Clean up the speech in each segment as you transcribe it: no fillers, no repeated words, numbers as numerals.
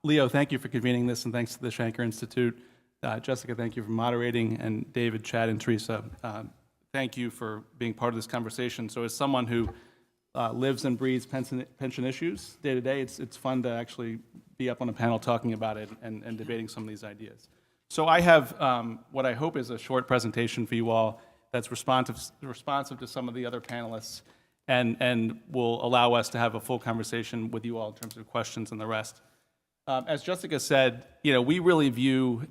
Leo, thank you for convening this, and thanks to the Shanker Institute. Jessica, thank you for moderating, and David, Chad, and Teresa, thank you for being part of this conversation. So as someone who lives and breathes pension issues day to day, it's fun to actually be up on a panel talking about it and debating some of these ideas. So I have what I hope is a short presentation for you all that's responsive to some of the other panelists and will allow us to have a full conversation with you all in terms of questions and the rest. As Jessica said, we really view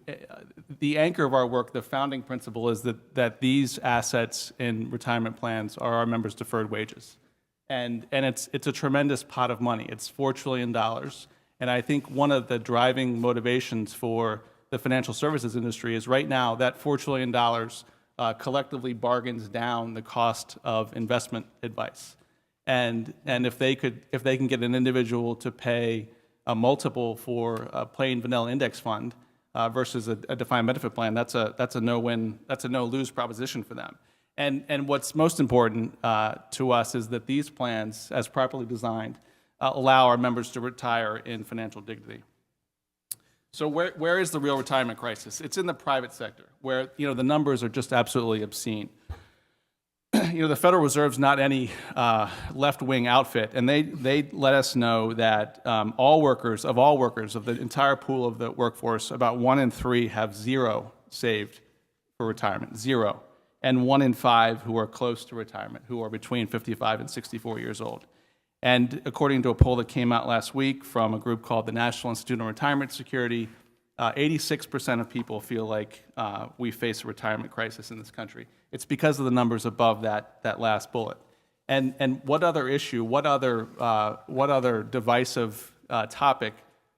the anchor of our work, the founding principle is that these assets in retirement plans are our members' deferred wages. And it's a tremendous pot of money. It's $4 trillion. And I think one of the driving motivations for the financial services industry is right now that $4 trillion collectively bargains down the cost of investment advice. And if they can get an individual to pay a multiple for a plain vanilla index fund versus a defined benefit plan, that's a no-win, that's a no-lose proposition for them. And what's most important to us is that these plans, as properly designed, allow our members to retire in financial dignity. So where is the real retirement crisis? It's in the private sector, where the numbers are just absolutely obscene. The Federal Reserve's not any left-wing outfit, and they let us know that of all workers of the entire pool of the workforce, about 1 in 3 have zero saved for retirement, zero, and 1 in 5 who are close to retirement, who are between 55 and 64 years old. And according to a poll that came out last week from a group called the National Institute on Retirement Security, 86% of people feel like we face a retirement crisis in this country. It's because of the numbers above that last bullet. And what other issue, what other divisive topic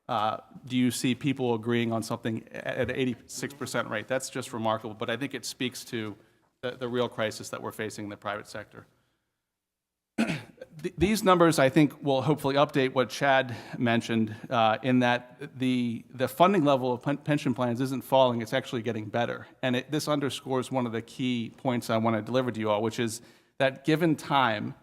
do you see people agreeing on something at an 86% rate? That's just remarkable, but I think it speaks to the real crisis that we're facing in the private sector. These numbers, I think, will hopefully update what Chad mentioned in that the funding level of pension plans isn't falling, it's actually getting better. And this underscores one of the key points I want to deliver to you all, which is that given time,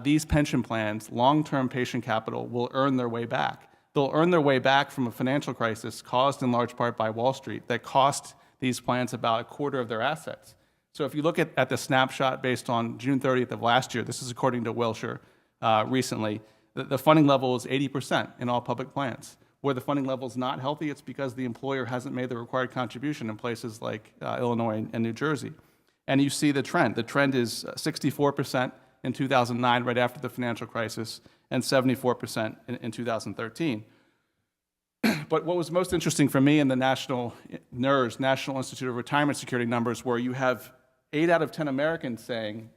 these pension plans, long-term patient capital, will earn their way back. They'll earn their way back from a financial crisis caused in large part by Wall Street that cost these plans about a quarter of their assets. So if you look at the snapshot based on June 30th of last year, this is according to Wilshire recently, the funding level is 80% in all public plans. Where the funding level is not healthy, it's because the employer hasn't made the required contribution in places like Illinois and New Jersey. And you see the trend. The trend is 64% in 2009, right after the financial crisis, and 74% in 2013. But what was most interesting for me in the NIRS, National Institute of Retirement Security numbers, where you have 8 out of 10 Americans saying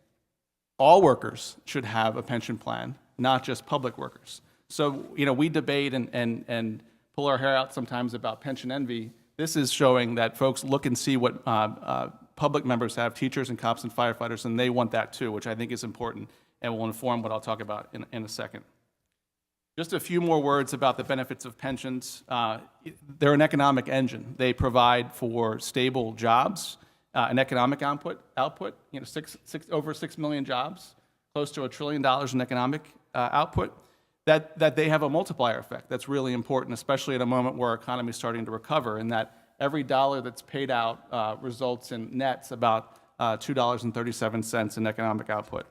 all workers should have a pension plan, not just public workers. So, we debate and pull our hair out sometimes about pension envy. This is showing that folks look and see what public members have, teachers and cops and firefighters, and they want that too, which I think is important and will inform what I'll talk about in a second. Just a few more words about the benefits of pensions. They're an economic engine. They provide for stable jobs, an economic output, over 6 million jobs, close to $1 trillion in economic output, that they have a multiplier effect. That's really important, especially at a moment where our economy is starting to recover, and that every dollar that's paid out results in nets about $2.37 in economic output.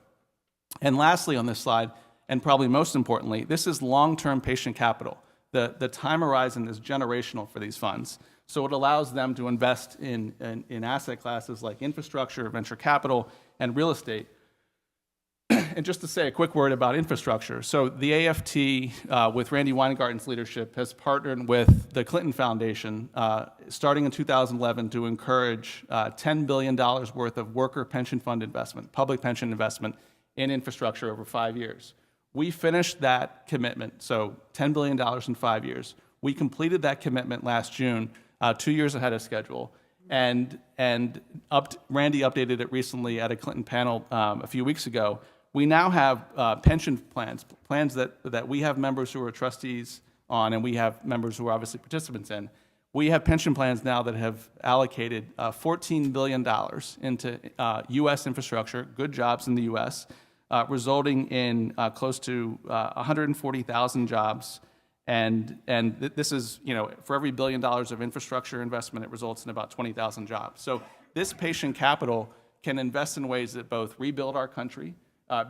And lastly on this slide, and probably most importantly, this is long-term patient capital. The time horizon is generational for these funds. So it allows them to invest in asset classes like infrastructure, venture capital, and real estate. And just to say a quick word about infrastructure. So the AFT, with Randy Weingarten's leadership, has partnered with the Clinton Foundation starting in 2011 to encourage $10 billion worth of worker pension fund investment, public pension investment in infrastructure over 5 years. We finished that commitment, so $10 billion in 5 years. We completed that commitment last June, 2 years ahead of schedule, and Randy updated it recently at a Clinton panel a few weeks ago. We now have pension plans that we have members who are trustees on, and we have members who are obviously participants in. We have pension plans now that have allocated $14 billion into U.S. infrastructure, good jobs in the U.S., resulting in close to 140,000 jobs This is, for every $1 billion of infrastructure investment, it results in about 20,000 jobs. So this patient capital can invest in ways that both rebuild our country,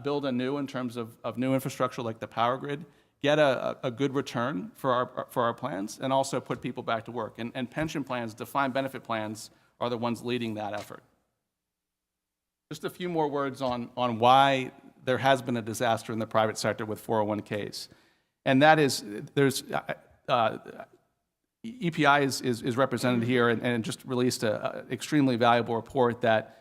build anew in terms of new infrastructure like the power grid, get a good return for our plans, and also put people back to work. And pension plans, defined benefit plans, are the ones leading that effort. Just a few more words on why there has been a disaster in the private sector with 401ks. And that is, EPI is represented here and just released an extremely valuable report that,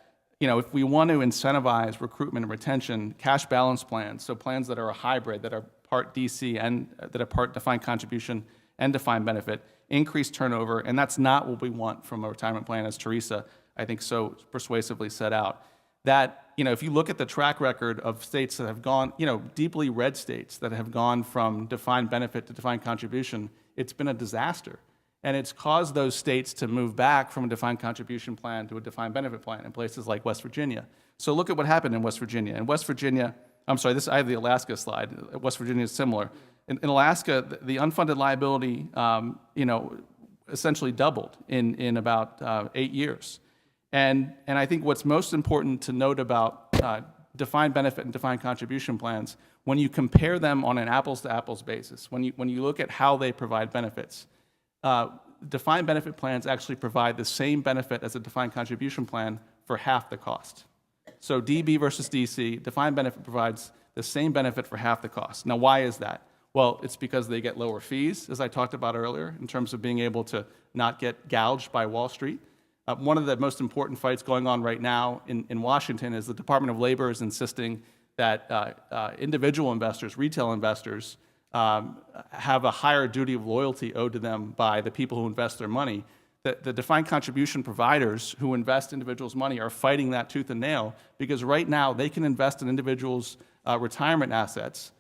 if we want to incentivize recruitment and retention, cash balance plans, so plans that are a hybrid, that are part DC and that are part defined contribution and defined benefit, increase turnover, and that's not what we want from a retirement plan, as Teresa, I think, so persuasively set out. That, if you look at the track record of states that have gone, deeply red states that have gone from defined benefit to defined contribution, it's been a disaster. And it's caused those states to move back from a defined contribution plan to a defined benefit plan in places like West Virginia. So look at what happened in West Virginia. In West Virginia, I have the Alaska slide. West Virginia is similar. In Alaska, the unfunded liability, essentially doubled in about 8 years. And I think what's most important to note about defined benefit and defined contribution plans, when you compare them on an apples-to-apples basis, when you look at how they provide benefits, defined benefit plans actually provide the same benefit as a defined contribution plan for half the cost. So DB versus DC, defined benefit provides the same benefit for half the cost. Now, why is that? Well, it's because they get lower fees, as I talked about earlier, in terms of being able to not get gouged by Wall Street. One of the most important fights going on right now in Washington is the Department of Labor is insisting that individual investors, retail investors, have a higher duty of loyalty owed to them by the people who invest their money. The defined contribution providers who invest individuals' money are fighting that tooth and nail because right now they can invest in individuals' retirement assets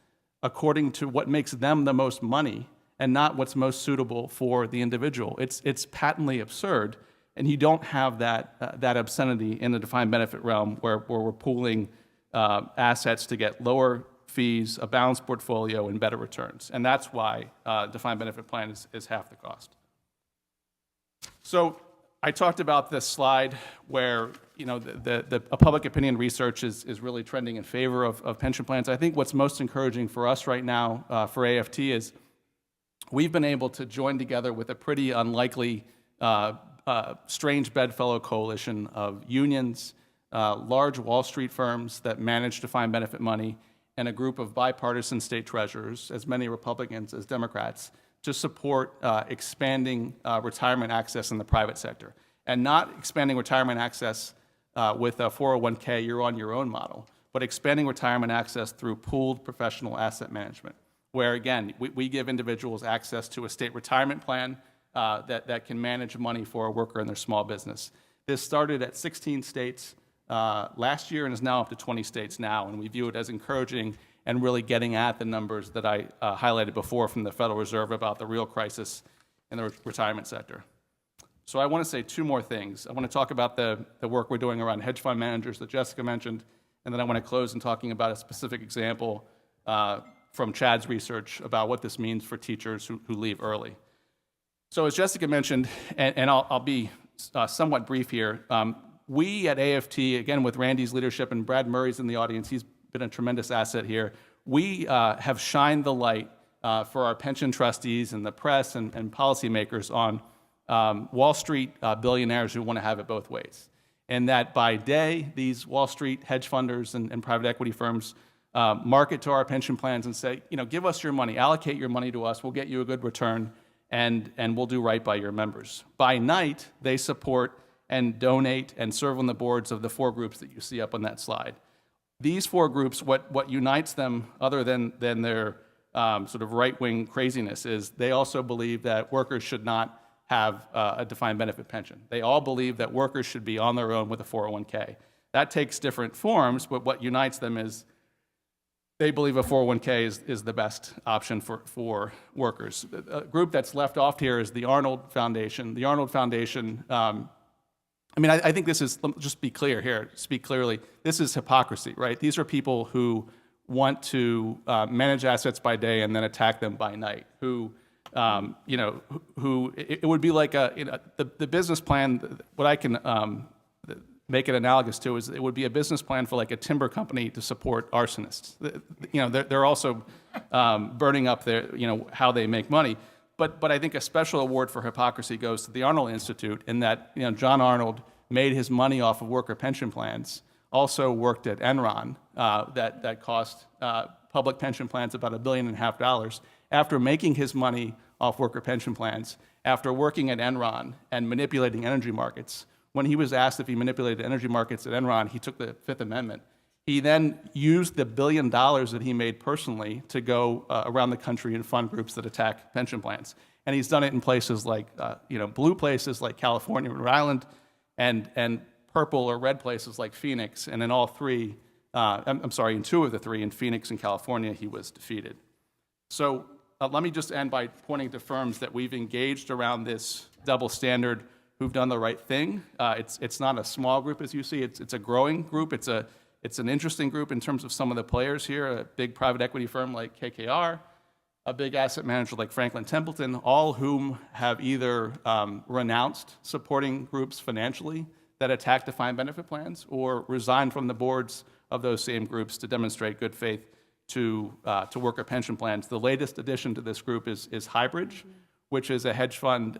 according to what makes them the most money and not what's most suitable for the individual. It's patently absurd. And you don't have that obscenity in the defined benefit realm where we're pooling assets to get lower fees, a balanced portfolio, and better returns. And that's why defined benefit plan is half the cost. So I talked about this slide where a public opinion research is really trending in favor of pension plans. I think what's most encouraging for us right now for AFT is we've been able to join together with a pretty unlikely strange bedfellow coalition of unions, large Wall Street firms that manage defined benefit money, and a group of bipartisan state treasurers, as many Republicans as Democrats, to support expanding retirement access in the private sector. And not expanding retirement access with a 401k, you're on your own model, but expanding retirement access through pooled professional asset management, where, again, we give individuals access to a state retirement plan that can manage money for a worker in their small business. This started at 16 states last year and is now up to 20 states now, and we view it as encouraging and really getting at the numbers that I highlighted before from the Federal Reserve about the real crisis in the retirement sector. So I want to say two more things. I want to talk about the work we're doing around hedge fund managers that Jessica mentioned, and then I want to close in talking about a specific example from Chad's research about what this means for teachers who leave early. So as Jessica mentioned, and I'll be somewhat brief here, we at AFT, again with Randy's leadership, and Brad Murray's in the audience, he's been a tremendous asset here, we have shined the light for our pension trustees and the press and policymakers on Wall Street billionaires who want to have it both ways. And that by day, these Wall Street hedge funders and private equity firms market to our pension plans and say, give us your money, allocate your money to us, we'll get you a good return, and we'll do right by your members. By night, they support and donate and serve on the boards of the four groups that you see up on that slide. These four groups, what unites them, other than their sort of right-wing craziness, is they also believe that workers should not have a defined benefit pension. They all believe that workers should be on their own with a 401k. That takes different forms, but what unites them is they believe a 401k is the best option for workers. A group that's left off here is the Arnold Foundation. The Arnold Foundation, I think this is, just be clear here, speak clearly, this is hypocrisy, right? These are people who want to manage assets by day and then attack them by night, who you know, who it would be like the business plan. What I can make it analogous to is it would be a business plan for like a timber company to support arsonists. You know, they're also burning up their, you know, how they make money. But I think a special award for hypocrisy goes to the Arnold Institute in that, you know, John Arnold made his money off of worker pension plans, also worked at Enron that cost public pension plans about $1.5 billion. After making his money off worker pension plans, after working at Enron and manipulating energy markets, when he was asked if he manipulated energy markets at Enron, he took the Fifth Amendment. He then used the $1 billion that he made personally to go around the country and fund groups that attack pension plans. And he's done it in places like, you know, blue places like California and Rhode Island, and purple or red places like Phoenix. And in all three, I'm sorry, in two of the three, in Phoenix and California, he was defeated. So let me just end by pointing to firms that we've engaged around this double standard who've done the right thing. It's not a small group, as you see. It's a growing group. It's an interesting group in terms of some of the players here, a big private equity firm like KKR, a big asset manager like Franklin Templeton, all whom have either renounced supporting groups financially that attack defined benefit plans or resigned from the boards of those same groups to demonstrate good faith to worker pension plans. The latest addition to this group is Highbridge, which is a hedge fund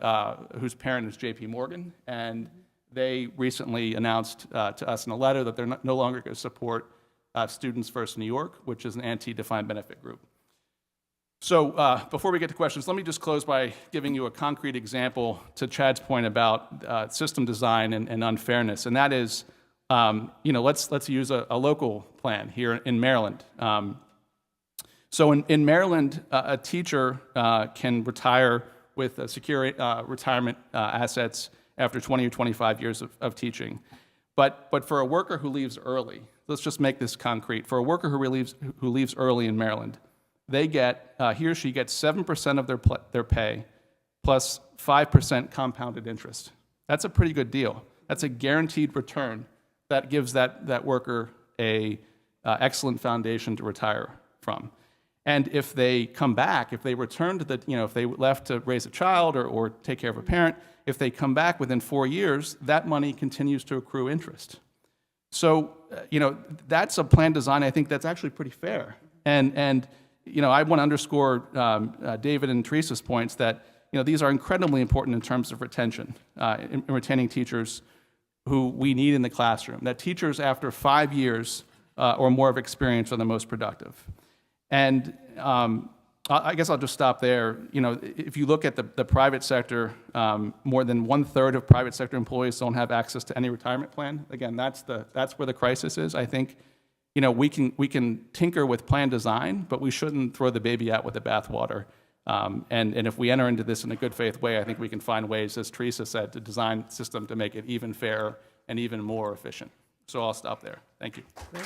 whose parent is JP Morgan, and they recently announced to us in a letter that they're no longer going to support Students First New York, which is an anti-defined benefit group. So before we get to questions, let me just close by giving you a concrete example to Chad's point about system design and unfairness, and that is, you know, let's use a local plan here in Maryland. So in Maryland, a teacher can retire with secure retirement assets after 20 or 25 years of teaching. But for a worker who leaves early, let's just make this concrete. For a worker who leaves early in Maryland, they get, he or she gets 7% of their pay plus 5% compounded interest. That's a pretty good deal. That's a guaranteed return that gives that worker a excellent foundation to retire from. And if they come back, if they return to if they left to raise a child or take care of a parent, if they come back within 4 years, that money continues to accrue interest. So, you know, that's a plan design, I think, that's actually pretty fair. And you know, I want to underscore David and Teresa's points that, you know, these are incredibly important in terms of retention, in retaining teachers who we need in the classroom. That teachers after 5 years or more of experience are the most productive. And I guess I'll just stop there. You know, if you look at the private sector, more than 1/3 of private sector employees don't have access to any retirement plan. Again, that's where the crisis is. I think, you know, we can tinker with plan design, but we shouldn't throw the baby out with the bathwater. And if we enter into this in a good faith way, I think we can find ways, as Teresa said, to design a system to make it even fairer and even more efficient. So I'll stop there. Thank you. Great.